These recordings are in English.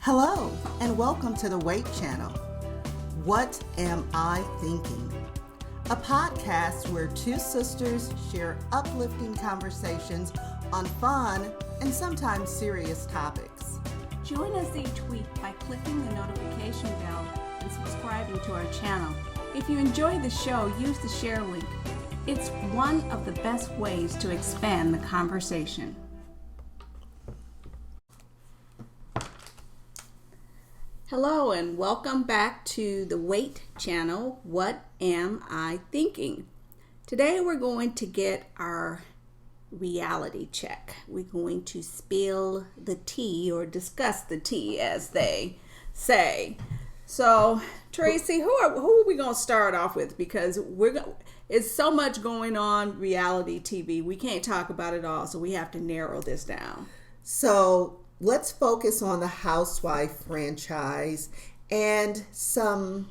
Hello, and welcome to the W.A.I.T channel. What Am I Thinking? A podcast where two sisters share uplifting conversations on fun and sometimes serious topics. Join us each week by clicking the notification bell and subscribing to our channel. If you enjoy the show, use the share link. It's one of the best ways to expand the conversation. Hello and welcome back to the W.A.I.T channel, What Am I Thinking? Today we're going to get our reality check. We're going to spill the tea or discuss the tea, as they say. So, Tracy, who are we going to start off with? Because it's so much going on reality TV. We can't talk about it all, so we have to narrow this down. So, let's focus on the Housewife franchise and some,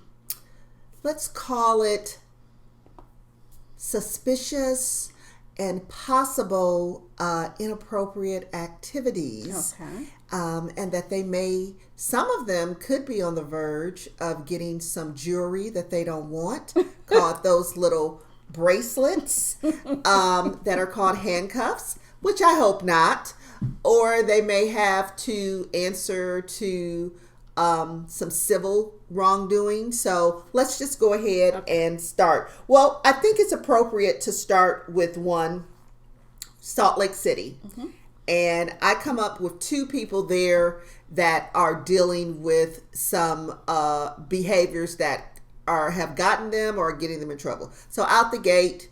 let's call it suspicious and possible inappropriate activities. Okay. And that some of them could be on the verge of getting some jewelry that they don't want, called those little bracelets that are called handcuffs, which I hope not. Or they may have to answer to some civil wrongdoing. So let's just go ahead and start. Well, I think it's appropriate to start with one, Salt Lake City. Mm-hmm. And I come up with two people there that are dealing with some behaviors that have gotten them or are getting them in trouble. So out the gate,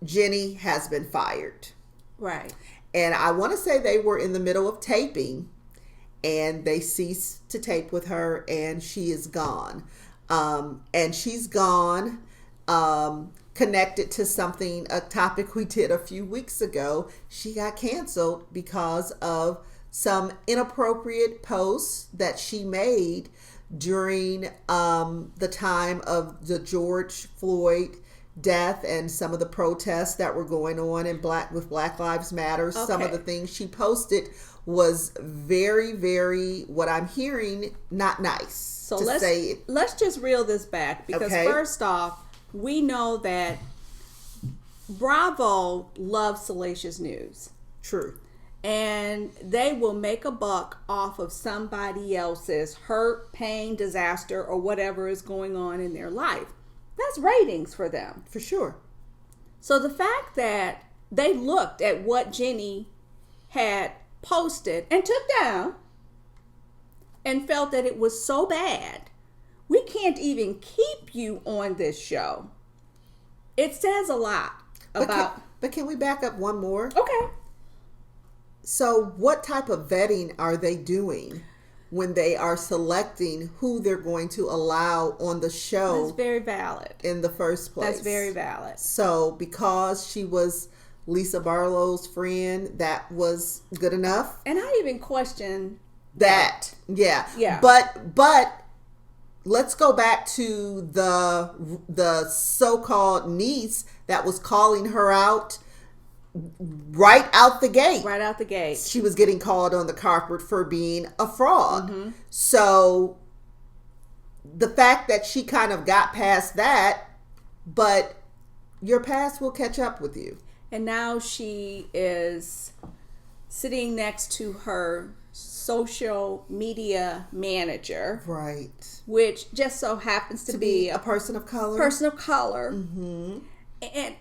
Jennie has been fired. Right. And I want to say they were in the middle of taping and they ceased to tape with her and she is gone. And she's gone connected to a topic we did a few weeks ago. She got canceled because of some inappropriate posts that she made during the time of the George Floyd death and some of the protests that were going on with Black Lives Matter. Okay. Some of the things she posted was very, very, what I'm hearing, not nice. So let's just reel this back because First off, we know that Bravo loves salacious news. True. And they will make a buck off of somebody else's hurt, pain, disaster, or whatever is going on in their life. That's ratings for them. For sure. So the fact that they looked at what Jennie had posted and took down and felt that it was so bad, we can't even keep you on this show. It says a lot about... But can we back up one more? Okay. So what type of vetting are they doing when they are selecting who they're going to allow on the show? That's very valid. In the first place. That's very valid. So because she was Lisa Barlow's friend, that was good enough. And I even question that. Yeah. Yeah. But let's go back to the so-called niece that was calling her out right out the gate. Right out the gate. She was getting called on the carpet for being a fraud. Mm-hmm. So the fact that she kind of got past that, but your past will catch up with you. And now she is sitting next to her social media manager. Right. Which just so happens to be a person of color. Mm-hmm. And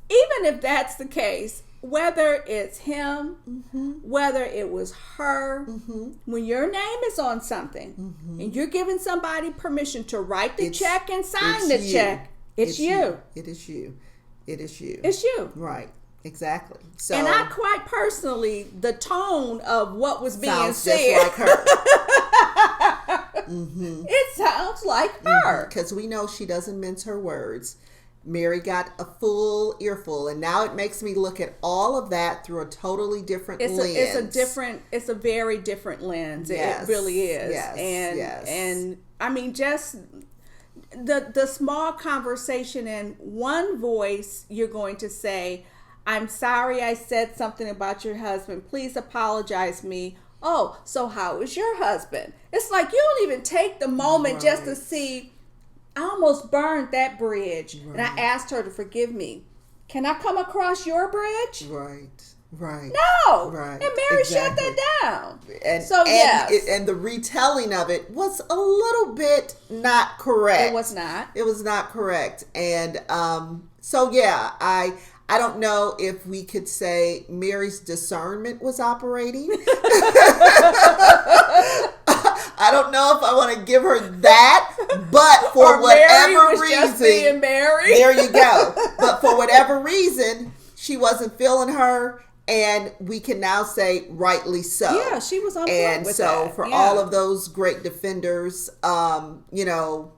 even if that's the case, whether it's him, mm-hmm. whether it was her, mm-hmm. when your name is on something mm-hmm. and you're giving somebody permission to write the check and sign the check, it's you. It is you. It is you. It's you. Right. Exactly. So, and I quite personally, the tone of what was being said. Just like her. Mm-hmm. It sounds like her. Because we know she doesn't mince her words. Mary got a full earful, and now it makes me look at all of that through a totally different lens. It's a very different lens. Yes. It really is. Yes. And I mean, just the small conversation in one voice, you're going to say, "I'm sorry I said something about your husband. Please apologize me." oh, so how is your husband? It's like you don't even take the moment just to see. I almost burned that bridge, and I asked her to forgive me. Can I come across your bridge? Right. No. Right. And Mary shut that down. And so and the retelling of it was a little bit not correct. It was not. It was not correct. And so yeah, I don't know if we could say Mary's discernment was operating. I don't know if I want to give her that, but for whatever reason, just being Mary. There you go. But for whatever reason, she wasn't feeling her, and we can now say rightly so. Yeah, she was on board with that. And so for all of those great defenders, you know,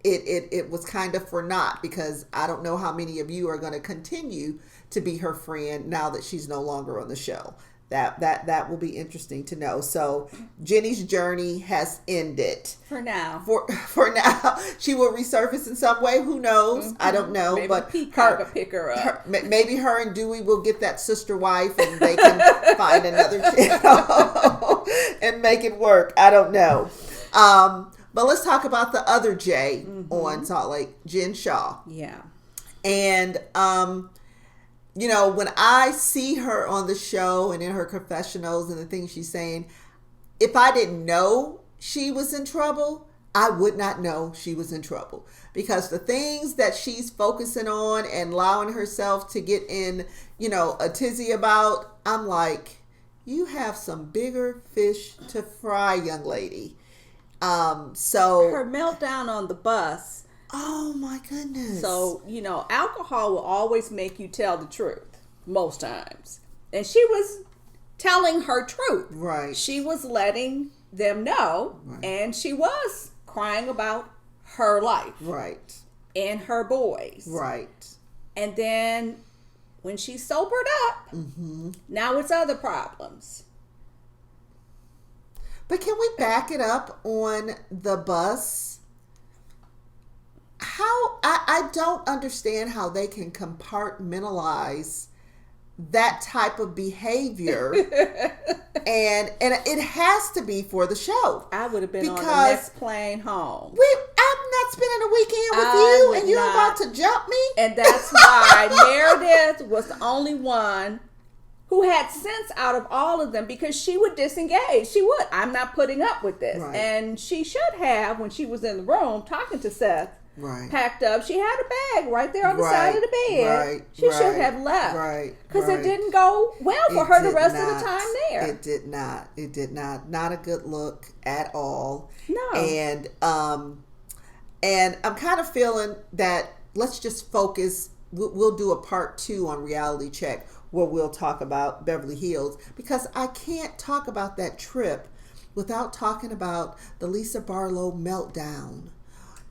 it was kind of for naught, because I don't know how many of you are going to continue to be her friend now that she's no longer on the show. That will be interesting to know. So Jennie's journey has ended for now. For now, she will resurface in some way. Who knows? Mm-hmm. I don't know. Maybe but Peacock will pick her up. Maybe her and Dewey will get that sister wife, and they can find another channel and make it work. I don't know. But let's talk about the other J on Salt Lake, Jen Shah. Yeah. And you know, when I see her on the show and in her confessionals and the things she's saying, if I didn't know she was in trouble, I would not know she was in trouble, because the things that she's focusing on and allowing herself to get in, you know, a tizzy about, I'm like, you have some bigger fish to fry, young lady. So her meltdown on the bus. Oh my goodness. So, you know, alcohol will always make you tell the truth most times. And she was telling her truth. Right. She was letting them know, and she was crying about her life. Right. And her boys. Right. And then when she sobered up, now it's other problems. But can we back it up on the bus? How I don't understand how they can compartmentalize that type of behavior, and it has to be for the show. I would have been on the next plane home. I'm not spending a weekend with you, and you're about to jump me. And that's why Meredith was the only one who had sense out of all of them, because she would disengage. She would. I'm not putting up with this. Right. And she should have, when she was in the room talking to Seth, packed up. She had a bag right there on the side of the bed. She should have left. Because it didn't go well for her the rest of the time there. It did not. It did not. Not a good look at all. No. And I'm kind of feeling that let's just focus. We'll do a part 2 on Reality Check, where we'll talk about Beverly Hills, because I can't talk about that trip without talking about the Lisa Barlow meltdown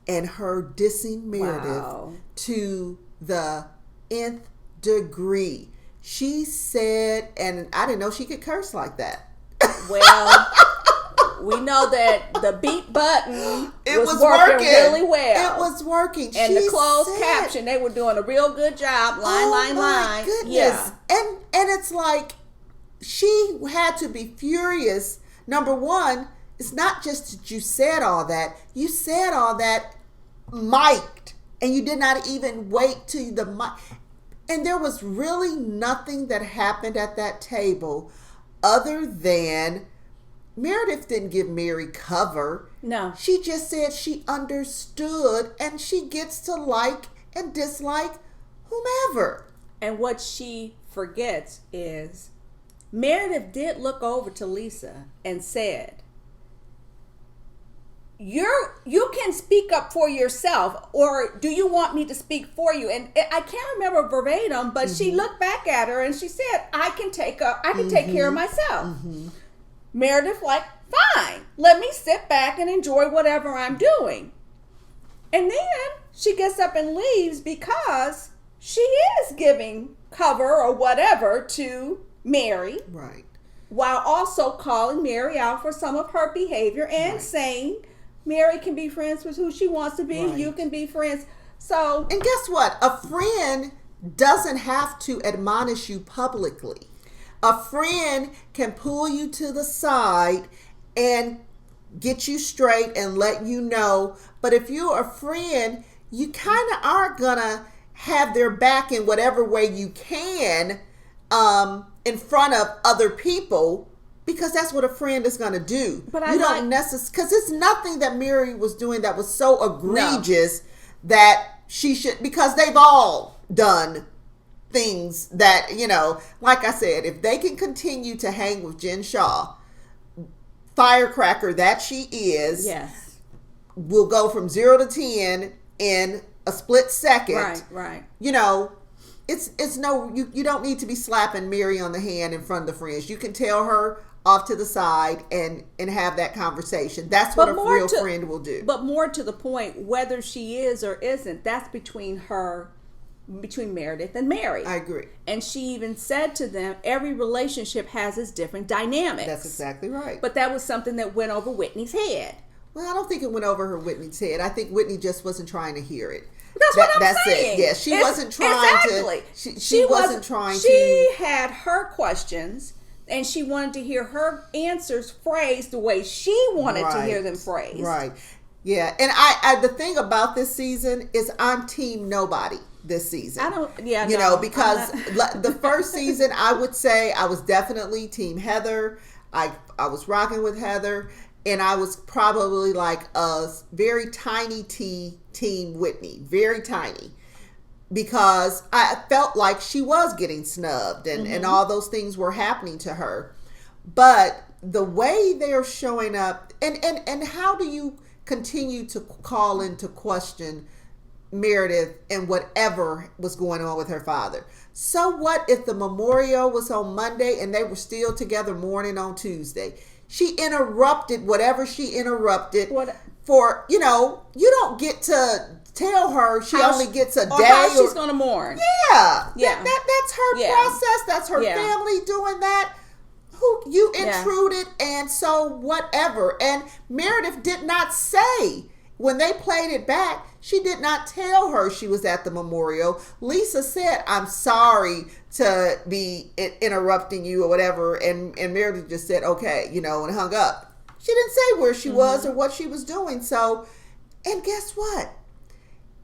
and her dissing Meredith to the nth degree. She said, and I didn't know she could curse like that. Well, we know that the beat button was working really well. It was working. And the closed caption, they were doing a real good job. Line. Goodness. Yeah. And it's like, she had to be furious. Number one, it's not just that you said all that. You said all that mic'd, and you did not even wait to the mic. And there was really nothing that happened at that table other than Meredith didn't give Mary cover. No. She just said she understood, and she gets to like and dislike whomever. And what she forgets is Meredith did look over to Lisa and said, you can speak up for yourself, or do you want me to speak for you? And I can't remember verbatim, but she looked back at her and she said, I can take care of myself. Meredith like, fine, let me sit back and enjoy whatever I'm doing. And then she gets up and leaves because she is giving cover or whatever to Mary. Right. While also calling Mary out for some of her behavior and saying Mary can be friends with who she wants to be. You can be friends. So, and guess what? A friend doesn't have to admonish you publicly. A friend can pull you to the side and get you straight and let you know. But if you're a friend, you kind of are gonna have their back in whatever way you can in front of other people, because that's what a friend is going to do. But you don't necessarily, because it's nothing that Mary was doing that was so egregious that she should, because they've all done things that, like I said, if they can continue to hang with Jen Shah, firecracker that she is, yes, will go from 0 to 10 in a split second. Right. It's no, you don't need to be slapping Mary on the hand in front of the friends. You can tell her off to the side and have that conversation. That's what a real friend will do. But more to the point, whether she is or isn't, that's between Meredith and Mary. I agree. And she even said to them, every relationship has its different dynamics. That's exactly right. But that was something that went over Whitney's head. Well, I don't think it went over her Whitney's head. I think Whitney just wasn't trying to hear it. That's saying. It. Yeah, she wasn't trying to. She wasn't trying to. She had her questions, and she wanted to hear her answers phrased the way she wanted to hear them phrased. Right. Yeah, and I the thing about this season is I'm team nobody this season. Because the first season, I would say I was definitely team Heather. I was rocking with Heather. And I was probably like a very tiny team Whitney, very tiny, because I felt like she was getting snubbed and all those things were happening to her. But the way they're showing up, and how do you continue to call into question Meredith and whatever was going on with her father? So what if the memorial was on Monday and they were still together mourning on Tuesday? She interrupted whatever she interrupted for, you don't get to tell her she only gets a day. How she's going to mourn. Yeah. That's her process. That's her family doing that. You intruded, and so whatever. And Meredith did not say, when they played it back, she did not tell her she was at the memorial. Lisa said, I'm sorry to be interrupting you or whatever. And Meredith just said, okay, and hung up. She didn't say where she was or what she was doing. So, and guess what?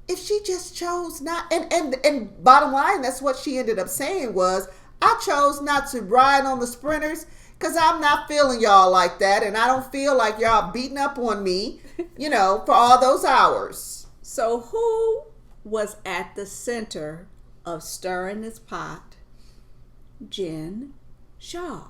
If she just chose not, and bottom line, that's what she ended up saying was, I chose not to ride on the sprinters because I'm not feeling y'all like that. And I don't feel like y'all beating up on me, for all those hours. So who was at the center of stirring this pot? Jen Shah.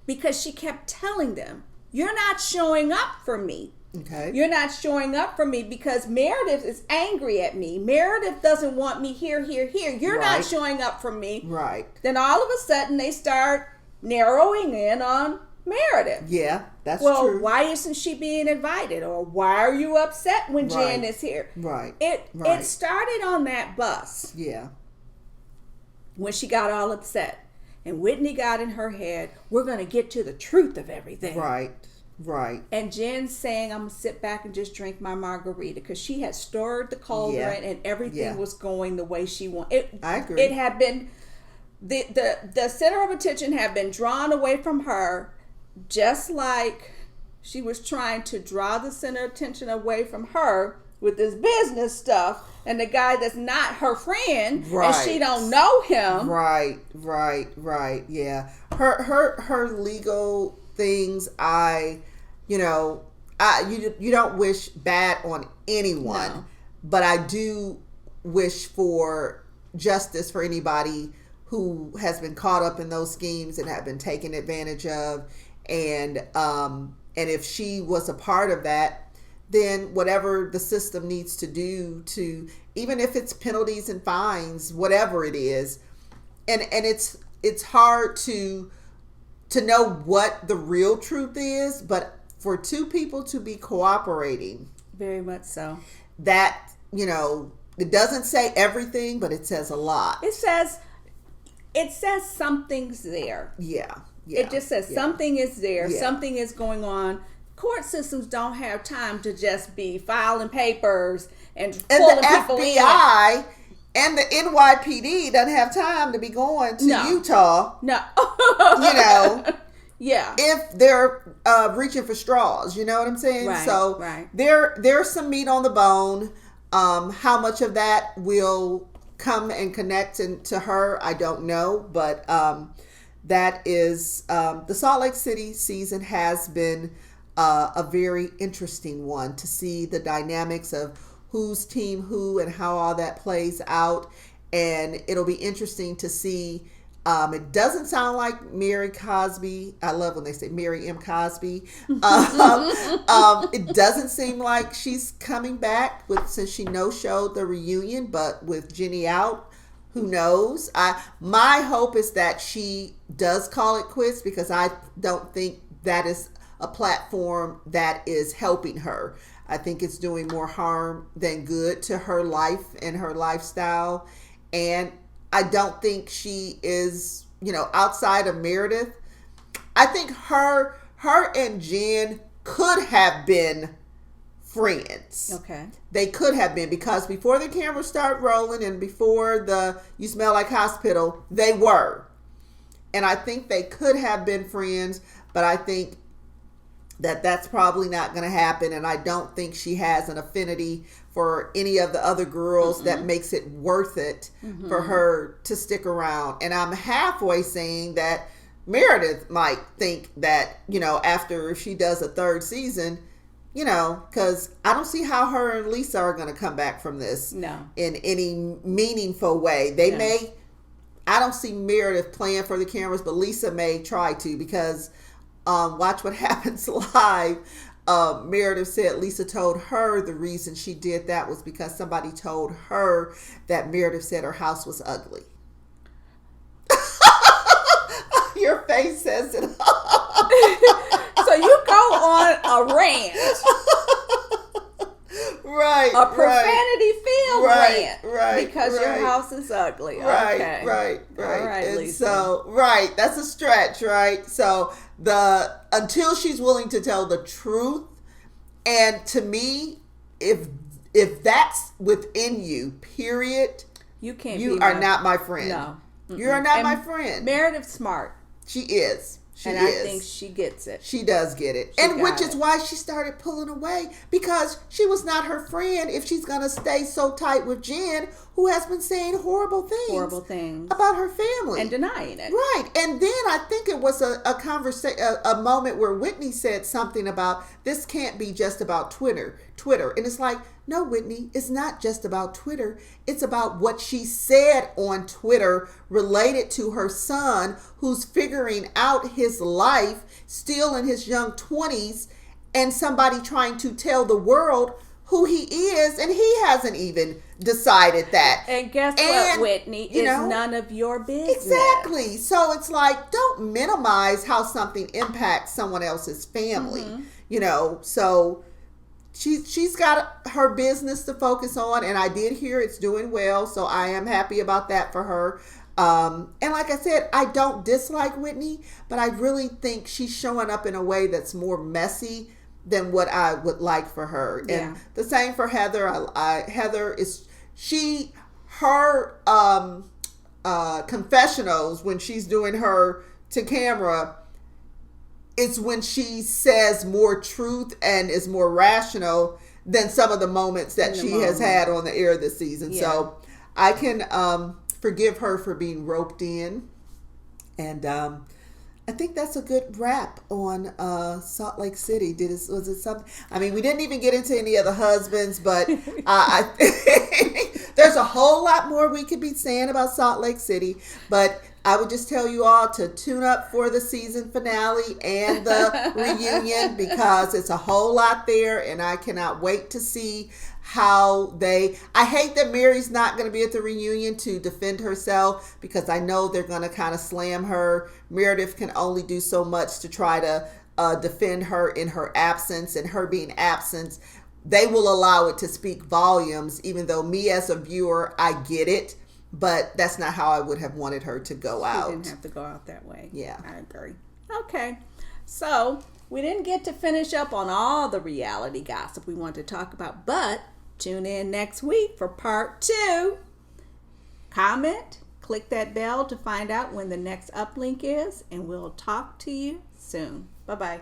Because she kept telling them, you're not showing up for me. Okay. You're not showing up for me because Meredith is angry at me. Meredith doesn't want me here. You're not showing up for me. Right. Then all of a sudden they start narrowing in on Meredith. Yeah, that's true. true. Well, why isn't she being invited? Or why are you upset when Jen is here? Right. It started on that bus. Yeah. When she got all upset. And Whitney got in her head, we're going to get to the truth of everything. Right. And Jen's saying, I'm going to sit back and just drink my margarita, because she had stirred the cauldron and everything was going the way she wanted. I agree. It had been, the center of attention had been drawn away from her, just like she was trying to draw the center of attention away from her with this business stuff, and the guy that's not her friend, and she don't know him. Right. Yeah. Her legal things, you don't wish bad on anyone, but I do wish for justice for anybody who has been caught up in those schemes and have been taken advantage of. And if she was a part of that, then whatever the system needs to do to, even if it's penalties and fines, whatever it is, and it's hard to know what the real truth is, but for two people to be cooperating, very much so, that, it doesn't say everything, but it says a lot. It says something's there. Yeah. It just says something is there. Something is going on. Court systems don't have time to just be filing papers and pulling people in. FBI And the NYPD doesn't have time to be going to No. Utah. No. You know. Yeah. If they're reaching for straws, you know what I'm saying? Right, so right. There's some meat on the bone. How much of that will come and connect to her, I don't know. But that is the Salt Lake City season has been a very interesting one to see the dynamics of who's team who and how all that plays out. And it'll be interesting to see. It doesn't sound like Mary Cosby. I love when they say Mary M. Cosby. It doesn't seem like she's coming back since she no-showed the reunion, but with Jennie out, who knows? My hope is that she does call it quits, because I don't think that is a platform that is helping her. I think it's doing more harm than good to her life and her lifestyle. And I don't think she is, outside of Meredith. I think her and Jen could have been friends. Okay. They could have been, because before the cameras start rolling and before the You Smell Like Hospital, they were. And I think they could have been friends, but I think that's probably not going to happen. And I don't think she has an affinity for any of the other girls that makes it worth it for her to stick around. And I'm halfway saying that Meredith might think that, after she does a third season, because I don't see how her and Lisa are going to come back from this in any meaningful way. They may, I don't see Meredith playing for the cameras, but Lisa may try to, because Watch What Happens Live, Meredith said Lisa told her the reason she did that was because somebody told her that Meredith said her house was ugly. Your face says it all. So you go on a rant. Right. A profanity-filled rant. Right. Because your house is ugly. Right. Okay. Right. All right, And Lisa. so, that's a stretch, right? So until she's willing to tell the truth, and to me, if that's within you, period, you are not my friend. No. You are not my friend. Meredith's smart. She is. I think she gets it. She does get it. Which is why she started pulling away, because she was not her friend if she's going to stay so tight with Jen, who has been saying horrible things about her family. And denying it. Right. And then I think it was a conversation, a moment where Whitney said something about, this can't be just about Twitter. And it's like, no, Whitney, it's not just about Twitter. It's about what she said on Twitter related to her son, who's figuring out his life, still in his young 20s, and somebody trying to tell the world who he is, and he hasn't even decided that. And guess what, Whitney? It's none of your business. Exactly. So it's like, don't minimize how something impacts someone else's family. So she's got her business to focus on, and I did hear it's doing well, so I am happy about that for her. And like I said, I don't dislike Whitney, but I really think she's showing up in a way that's more messy than what I would like for her. Yeah. And the same for Heather. Heather is her confessionals, when she's doing her to camera, it's when she says more truth and is more rational than some of the moments that she has had on the air this season. Yeah. So I can forgive her for being roped in. And I think that's a good wrap on Salt Lake City. Was it something? I mean, we didn't even get into any of the husbands, but I think there's a whole lot more we could be saying about Salt Lake City. But I would just tell you all to tune up for the season finale and the reunion, because it's a whole lot there, and I cannot wait to see how I hate that Mary's not going to be at the reunion to defend herself, because I know they're going to kind of slam her. Meredith can only do so much to try to defend her in her absence, and her being absent, they will allow it to speak volumes, even though me as a viewer, I get it. But that's not how I would have wanted her to go out. She didn't have to go out that way. Yeah. I agree. Okay. So, we didn't get to finish up on all the reality gossip we wanted to talk about, but tune in next week for part 2. comment, click that bell to find out when the next uplink is, and we'll talk to you soon. Bye-bye.